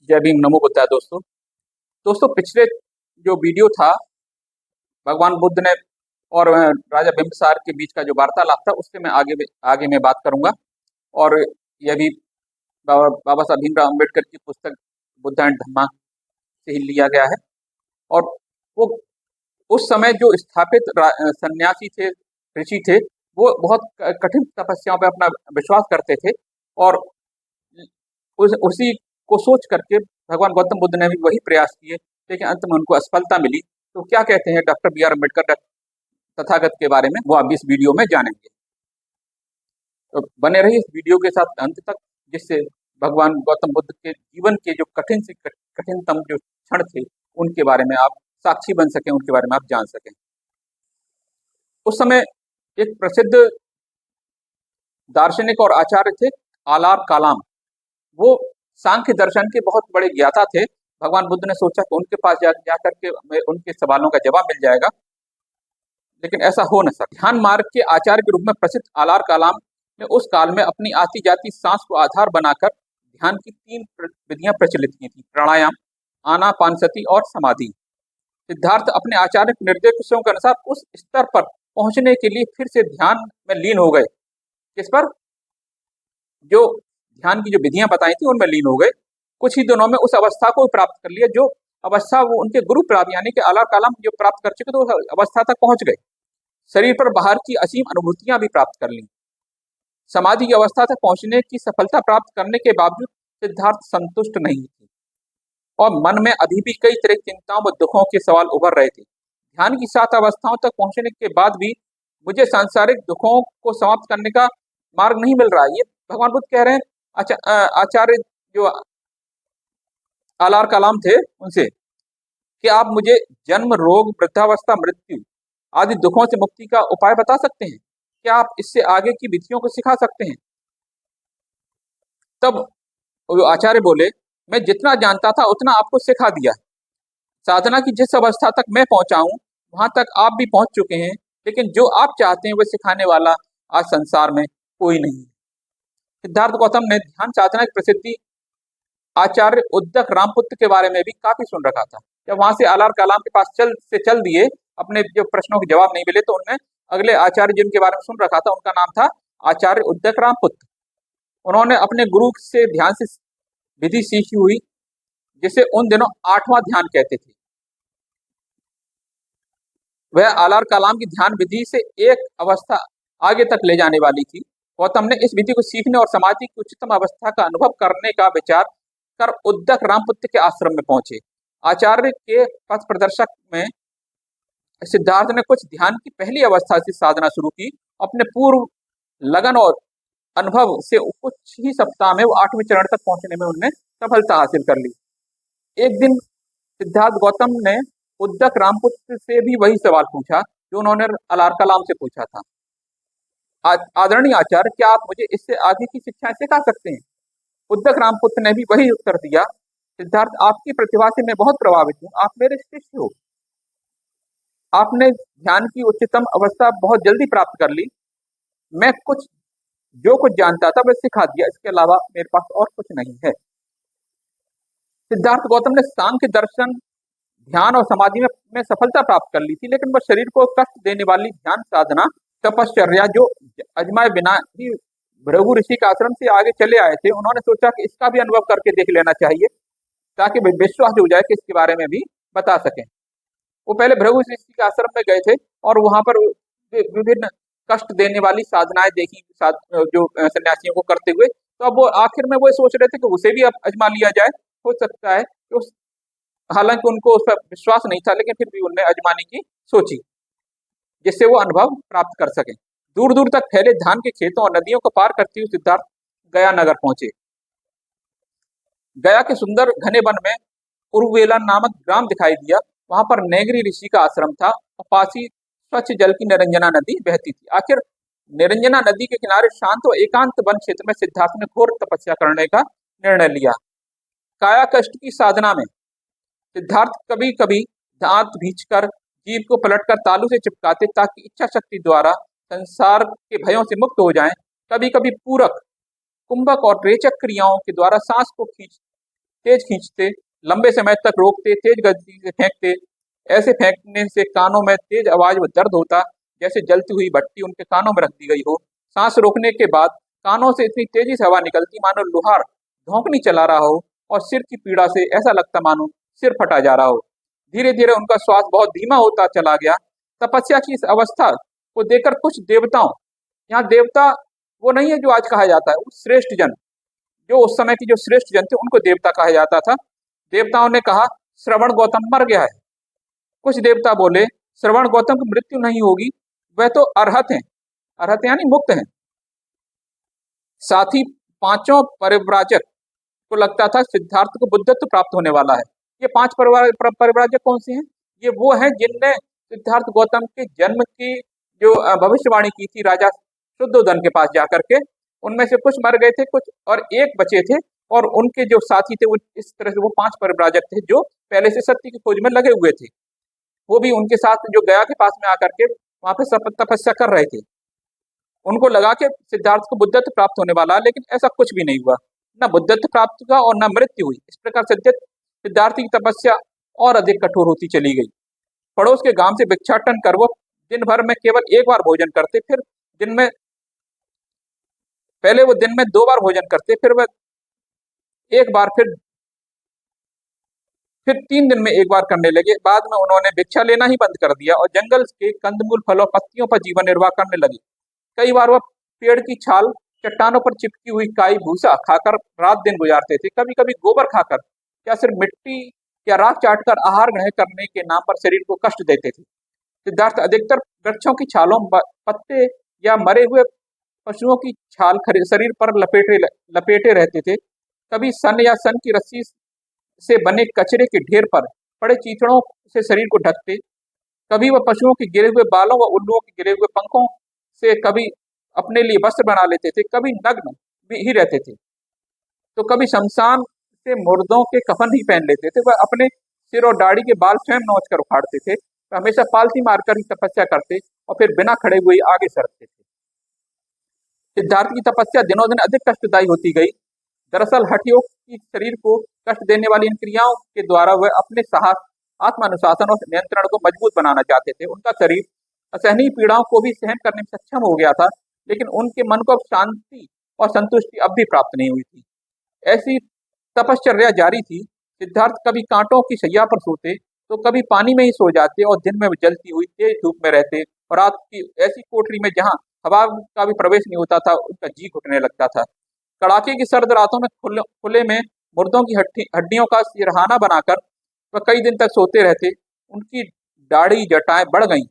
जय भीम, नमो बुद्धाय। दोस्तों दोस्तों पिछले जो वीडियो था, भगवान बुद्ध ने और राजा बिंबिसार के बीच का जो वार्तालाप था, उससे मैं आगे मैं बात करूंगा। और यह भी बाबा साहब भीमराव अम्बेडकर की पुस्तक बुद्ध एंड धम्मा से ही लिया गया है। और वो उस समय जो स्थापित सन्यासी थे, ऋषि थे, वो बहुत कठिन तपस्याओं पे अपना विश्वास करते थे। और उसी को सोच करके भगवान गौतम बुद्ध ने भी वही प्रयास किए, लेकिन अंत में उनको असफलता मिली। तो क्या कहते हैं doctor B R Ambedkar Tathagat के बारे में, वो आप इस वीडियो में जानेंगे। तो बने रहिए इस वीडियो के साथ अंत तक, जिससे भगवान गौतम बुद्ध के जीवन के जो कठिन से कठिनतम जो क्षण थे, उनके बारे में आप साक्षी बन सकें, उनके बारे में आप जान सकें। उस समय एक प्रसिद्ध दार्शनिक और आचार्य थे, आलार कालाम। वो सांख्य दर्शन के बहुत बड़े ज्ञाता थे। भगवान बुद्ध ने सोचा कि उनके पास जाकर के उनके सवालों का जवाब मिल जाएगा, लेकिन ऐसा हो न सका। ध्यान मार्ग के आचार्य के रूप में प्रसिद्ध आलार कालाम ने उस काल में अपनी आती जाती सांस को आधार बनाकर ध्यान की 3 विधियां प्रचलित की थी: प्राणायाम, आनापानसति और समाधि। सिद्धार्थ अपने आचार्य के निर्देशों के अनुसार उस स्तर पर पहुंचने के लिए फिर से ध्यान में लीन हो गए। किस पर? जो ध्यान की जो विधियां बताई थी, उनमें लीन हो गए। कुछ ही दिनों में उस अवस्था को प्राप्त कर लिया जो अवस्था वो उनके गुरु प्राप्त यानी कि आलार कालाम जो प्राप्त कर चुके, तो उस अवस्था तक पहुंच गए। शरीर पर बाहर की असीम अनुभूतियां भी प्राप्त कर ली। समाधि की अवस्था तक पहुंचने की सफलता प्राप्त करने के बावजूद सिद्धार्थ संतुष्ट नहीं थे, और मन में अभी भी कई तरह की चिंताओं व दुखों के सवाल उभर रहे थे। ध्यान की 7 अवस्थाओं तक पहुंचने के बाद भी मुझे सांसारिक दुखों को समाप्त करने का मार्ग नहीं मिल रहा है। ये भगवान बुद्ध कह रहे हैं आचार्य जो आलार कलाम थे उनसे, कि आप मुझे जन्म, रोग, वृद्धावस्था, मृत्यु आदि दुखों से मुक्ति का उपाय बता सकते हैं? क्या आप इससे आगे की विधियों को सिखा सकते हैं? तब वो आचार्य बोले, मैं जितना जानता था उतना आपको सिखा दिया। साधना की जिस अवस्था तक मैं पहुंचा हूं, वहां तक आप भी पहुंच चुके हैं, लेकिन जो आप चाहते हैं वो सिखाने वाला आज संसार में कोई नहीं है। सिद्धार्थ गौतम ने ध्यान साधना की प्रसिद्धि आचार्य उद्दक रामपुत्र के बारे में भी काफी सुन रखा था। जब वहां से आलार कलाम के पास चल दिए, अपने जो प्रश्नों के जवाब नहीं मिले, तो उनने अगले आचार्य जिनके बारे में सुन रखा था, उनका नाम था आचार्य उद्दक रामपुत्र। उन्होंने अपने गुरु से ध्यान से विधि सीखी हुई, जिसे उन दिनों 8वां ध्यान कहते थे। वह आलार कलाम की ध्यान विधि से एक अवस्था आगे तक ले जाने वाली थी। गौतम ने इस विधि को सीखने और समाधि की उच्चतम अवस्था का अनुभव करने का विचार कर उद्दक रामपुत्र के आश्रम में पहुंचे। आचार्य के पथ प्रदर्शक में सिद्धार्थ ने कुछ ध्यान की पहली अवस्था से साधना शुरू की। अपने पूर्व लगन और अनुभव से कुछ ही सप्ताह में वो 8वें चरण तक पहुंचने में उन्होंने सफलता हासिल कर ली। एक दिन सिद्धार्थ गौतम ने उद्दक रामपुत्र से भी वही सवाल पूछा जो उन्होंने आलार कलाम से पूछा था। आदरणीय आचार्य, क्या आप मुझे इससे आगे की शिक्षाएं सिखा सकते हैं? उद्दक रामपुत्र ने भी वही उत्तर दिया, सिद्धार्थ, आपकी प्रतिभा से मैं बहुत प्रभावित हूँ। आप मेरे शिष्य हो। आपने ध्यान की उच्चतम अवस्था बहुत जल्दी प्राप्त कर ली। मैं जो कुछ जानता था वह सिखा दिया, इसके अलावा मेरे पास और कुछ नहीं है। सिद्धार्थ गौतम ने सांख्य दर्शन, ध्यान और समाधि में सफलता प्राप्त कर ली थी, लेकिन वह शरीर को कष्ट देने वाली ध्यान साधना, तपश्चर्या जो अजमाए बिना ही भृगु ऋषि के आश्रम से आगे चले आए थे, उन्होंने सोचा कि इसका भी अनुभव करके देख लेना चाहिए, ताकि विश्वास हो जाए कि इसके बारे में भी बता सकें। वो पहले भृगु ऋषि के आश्रम में गए थे और वहां पर विभिन्न कष्ट देने वाली साधनाएं देखी जो सन्यासियों को करते हुए। तो अब वो आखिर में वो सोच रहे थे कि उसे भी अब अजमा लिया जाए। हो सकता है कि हालांकि उनको उस पर विश्वास नहीं था, लेकिन फिर भी उनने अजमाने की सोची, जिससे वो अनुभव प्राप्त कर सके। दूर दूर तक फैले धान के खेतों और नदियों को पार करते हुए सिद्धार्थ गया नगर पहुंचे। गया के सुंदर घने वन में उर्वेला नामक ग्राम दिखाई दिया। वहां पर नेगरी ऋषि का आश्रम था और पास ही स्वच्छ जल की निरंजना नदी बहती थी। आखिर निरंजना नदी के किनारे शांत और एकांत वन क्षेत्र में सिद्धार्थ ने घोर तपस्या करने का निर्णय लिया। काया कष्ट की साधना में सिद्धार्थ कभी कभी दांत भींचकर जीभ को पलटकर तालू से चिपकाते, ताकि इच्छा शक्ति द्वारा संसार के भयों से मुक्त हो जाएं। कभी कभी पूरक, कुंभक और रेचक क्रियाओं के द्वारा सांस को खींच तेज खींचते, लंबे समय तक रोकते, तेज गति से फेंकते। ऐसे फेंकने से कानों में तेज आवाज व दर्द होता, जैसे जलती हुई भट्टी उनके कानों में रख दी गई हो। सांस रोकने के बाद कानों से इतनी तेजी से हवा निकलती मानो लोहार धौंकनी चला रहा हो, और सिर की पीड़ा से ऐसा लगता मानो सिर फटा जा रहा हो। धीरे धीरे उनका श्वास बहुत धीमा होता चला गया। तपस्या की इस अवस्था को देखकर कुछ देवताओं, यहाँ देवता वो नहीं है जो आज कहा जाता है, वो श्रेष्ठ जन, जो उस समय की जो श्रेष्ठ जन थे उनको देवता कहा जाता था। देवताओं ने कहा श्रवण गौतम मर गया है। कुछ देवता बोले श्रवण गौतम की मृत्यु नहीं होगी, वह तो अरहत हैं, अरहत यानी मुक्त हैं। साथ ही पांचों परिव्राजक को लगता था सिद्धार्थ को बुद्धत्व प्राप्त होने वाला है। ये पांच परिव्राजक कौन से हैं? ये वो हैं जिनने सिद्धार्थ गौतम के जन्म की जो भविष्यवाणी की थी राजा शुद्धोधन के पास जाकर के। उनमें से कुछ मर गए थे, कुछ और एक बचे थे, और उनके जो साथी थे वो इस तरह से वो पांच परिव्राजक थे जो पहले से सत्य की खोज में लगे हुए थे। वो भी उनके साथ जो गया के पास में आकर के वहां पे तपस्या कर रहे थे। उनको लगा कि सिद्धार्थ को बुद्धत्व प्राप्त होने वाला है, लेकिन ऐसा कुछ भी नहीं हुआ। न बुद्धत्व प्राप्त हुआ और न मृत्यु हुई। इस प्रकार सिद्धार्थ की तपस्या और अधिक कठोर होती चली गई। पड़ोस के गांव से भिक्षाटन कर वो दिन भर में केवल एक बार भोजन करते, फिर दिन में पहले वो दिन में 2 बार भोजन करते, फिर वह एक बार, फिर 3 दिन में एक बार करने लगे। बाद में उन्होंने भिक्षा लेना ही बंद कर दिया और जंगल के कंदमूल, फलों, पत्तियों पर जीवन निर्वाह करने लगे। कई बार वह पेड़ की छाल, चट्टानों पर चिपकी हुई काई, भूसा खाकर रात दिन गुजारते थे। कभी कभी गोबर खाकर या सिर्फ मिट्टी या राख चाटकर आहार ग्रहण करने के नाम पर शरीर को कष्ट देते थे। सिद्धार्थ अधिकतर वृक्षों की छालों, पत्ते या मरे हुए पशुओं की छाल शरीर पर लपेटे रहते थे। कभी सन या सन की रस्सी से बने कचरे के ढेर पर पड़े चीथड़ों से शरीर को ढकते। कभी वह पशुओं के गिरे हुए बालों व उल्लुओं के गिरे हुए पंखों से कभी अपने लिए वस्त्र बना लेते थे, कभी नग्न भी ही रहते थे, तो कभी शमशान से मुर्दों के कफन ही पहन लेते थे। वह अपने सिर और दाढ़ी के बाल स्वयं नोच कर उखाड़ते थे। वह हमेशा पालती मारकर ही तपस्या करते और फिर बिना खड़े हुए आगे सरकते थे। सिद्धार्थ की तपस्या दिनों दिन अधिक कष्टदायी होती गई। दरअसल हठयोग की शरीर को कष्ट देने वाली इन क्रियाओं के द्वारा वह अपने साहस, आत्मानुशासन और नियंत्रण को मजबूत बनाना चाहते थे। उनका शरीर असहनीय पीड़ाओं को भी सहन करने में सक्षम हो गया था, लेकिन उनके मन को अब शांति और संतुष्टि अब भी प्राप्त नहीं हुई थी। ऐसी तपश्चर्या जारी थी। सिद्धार्थ कभी कांटों की शैया पर सोते, तो कभी पानी में ही सो जाते, और दिन में जलती हुई तेज धूप में रहते, और रात की ऐसी कोठरी में जहां हवा का भी प्रवेश नहीं होता था, उनका जी घुटने लगता था। कड़ाके की सर्द रातों में खुले में मुर्दों की हड्डियों का सिरहाना बनाकर वह कई दिन तक सोते रहते। उनकी दाढ़ी जटाएं बढ़ गईं।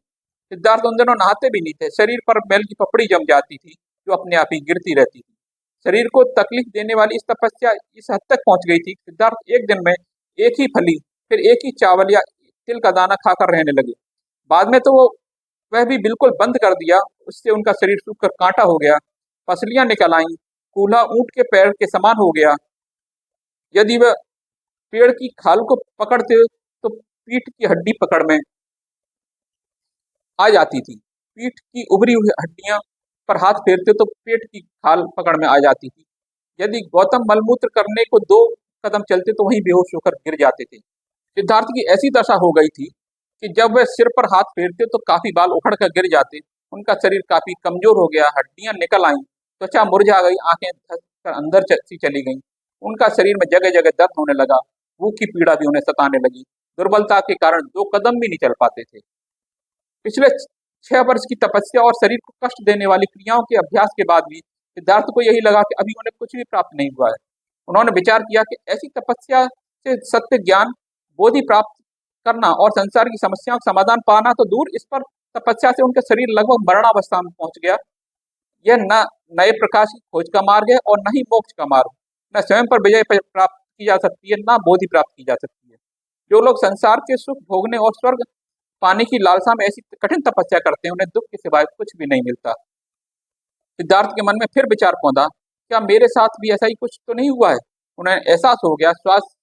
सिद्धार्थ उन दिनों नहाते भी नहीं थे। शरीर पर मैल की पपड़ी जम जाती थी जो अपने आप ही गिरती रहती थी। शरीर को तकलीफ देने वाली इस तपस्या इस हद तक पहुंच गई थी। सिद्धार्थ एक दिन में एक ही फली, फिर एक ही चावल या तिल का दाना खाकर रहने लगे। बाद में तो वह भी बिल्कुल बंद कर दिया। उससे उनका शरीर सूखकर कांटा हो गया, पसलियां निकल आईं, कूल्हा ऊंट के पैर के समान हो गया। यदि वह पेड़ की खाल को पकड़ते तो पीठ की हड्डी पकड़ में आ जाती थी। पीठ की उभरी हुई हड्डियां पर हाथ फेरते तो पेट की खाल पकड़ में आ जाती थी। यदि गौतम मलमूत्र करने को 2 कदम चलते तो वहीं बेहोश होकर गिर जाते थे। सिद्धार्थ की ऐसी दशा हो गई थी कि जब वह सिर पर हाथ फेरते तो काफी बाल उखड़ कर गिर जाते। उनका शरीर काफी कमजोर हो गया, हड्डियां निकल आईं, त्वचा मुरझा गई, आंखें धस कर अंदर सी चली गईं। उनका शरीर में जगह जगह दर्द होने लगा। भूख की पीड़ा भी उन्हें सताने लगी। दुर्बलता के कारण 2 कदम भी नहीं चल पाते थे। पिछले 6 वर्ष की तपस्या और शरीर को कष्ट देने वाली क्रियाओं के अभ्यास के बाद भी सिद्धार्थ को यही लगा कि अभी उन्हें कुछ भी प्राप्त नहीं हुआ है। उन्होंने विचार किया कि ऐसी तपस्या से सत्य ज्ञान, बोधि प्राप्त करना और संसार की समस्याओं का समाधान पाना तो दूर, इस पर तपस्या से उनका शरीर लगभग मरणावस्था में पहुंच गया। यह न नए प्रकाश की खोज का मार्ग है और न ही मोक्ष का मार्ग। न स्वयं पर विजय प्राप्त की जा सकती है, न बोधि प्राप्त की जा सकती है। जो लोग संसार के सुख भोगने और स्वर्ग पाने की लालसा में ऐसी कठिन तपस्या करते हैं, उन्हें दुख के सिवाय कुछ भी नहीं मिलता। सिद्धार्थ के मन में फिर विचार पौधा, क्या मेरे साथ भी ऐसा ही कुछ तो नहीं हुआ है? उन्हें एहसास हो गया, श्वास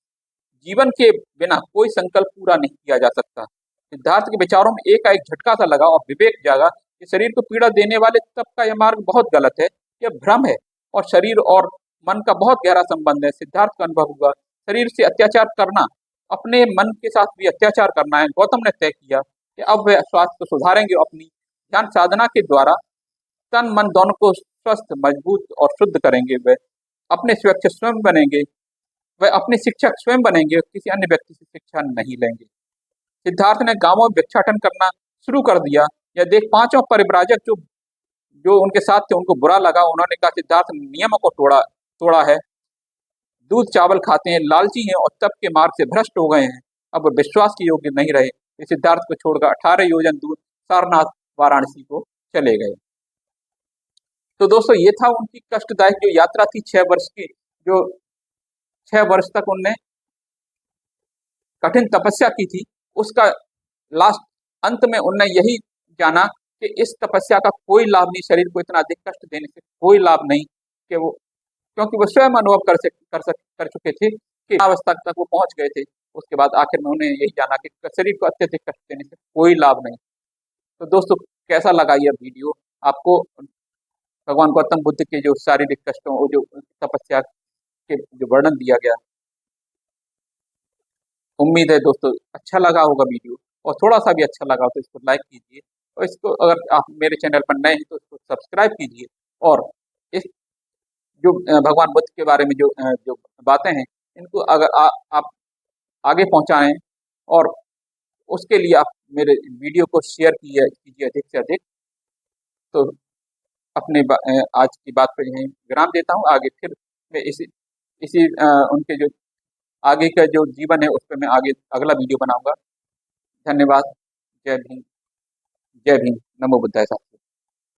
जीवन के बिना कोई संकल्प पूरा नहीं किया जा सकता। सिद्धार्थ के विचारों में एकाएक झटका सा लगा और विवेक जागा कि शरीर को पीड़ा देने वाले तप का यह मार्ग बहुत गलत है, यह भ्रम है और शरीर और मन का बहुत गहरा संबंध है। सिद्धार्थ का अनुभव हुआ शरीर से अत्याचार करना, अपने मन के साथ भी अत्याचार करना है। गौतम ने तय किया कि अब वे स्वास्थ्य को सुधारेंगे और अपनी ध्यान साधना के द्वारा तन मन दोनों को स्वस्थ, मजबूत और शुद्ध करेंगे। वे अपने शिक्षक स्वयं बनेंगे, वे अपने शिक्षक स्वयं बनेंगे, किसी अन्य व्यक्ति से शिक्षा नहीं लेंगे। सिद्धार्थ ने गांवों में भिक्षाटन करना शुरू कर दिया। यह देख पांचों परिव्राजक जो जो उनके साथ थे उनको बुरा लगा। उन्होंने कहा, सिद्धार्थ ने नियमों को तोड़ा तोड़ा है, दूध चावल खाते हैं, लालची हैं और तप के मार्ग से भ्रष्ट हो गए हैं। अब वो विश्वास के योग्य नहीं रहे। वे सिद्धार्थ को छोड़कर 18 योजन दूर सारनाथ वाराणसी को चले गए। तो दोस्तों, ये था उनकी कष्टदायक जो यात्रा थी 6 वर्ष की, जो 6 वर्ष तक उनने कठिन तपस्या की थी। उसका लास्ट अंत में उनने यही जाना कि इस तपस्या का कोई लाभ नहीं, शरीर को इतना अधिक कष्ट देने से कोई लाभ नहीं, कि वो, क्योंकि वो स्वयं अनुभव कर चुके थे कि अवस्था तक वो पहुंच गए थे। उसके बाद आखिर में उन्हें यही जाना कि शरीर को अत्यधिक कष्ट देने से कोई लाभ नहीं। तो दोस्तों, कैसा लगा यह वीडियो आपको? भगवान गौतम बुद्ध के जो शारीरिक कष्टों और जो तपस्या के जो वर्णन दिया गया, उम्मीद है दोस्तों अच्छा लगा होगा वीडियो। और थोड़ा सा भी अच्छा लगा हो तो इसको लाइक कीजिए, और इसको, अगर आप मेरे चैनल पर नए हैं तो इसको सब्सक्राइब कीजिए। और इस जो भगवान बुद्ध के बारे में जो बातें हैं, इनको अगर आप आगे पहुंचाएं, और उसके लिए आप मेरे वीडियो को शेयर कीजिए अधिक से अधिक। तो आज की बात पर यहीं विराम देता हूँ। आगे फिर मैं इसी इसी उनके जो आगे का जो जीवन है उस पर मैं आगे अगला वीडियो बनाऊंगा। धन्यवाद। जय भीम। जय भीम। नमो बुद्धाय। साथियों।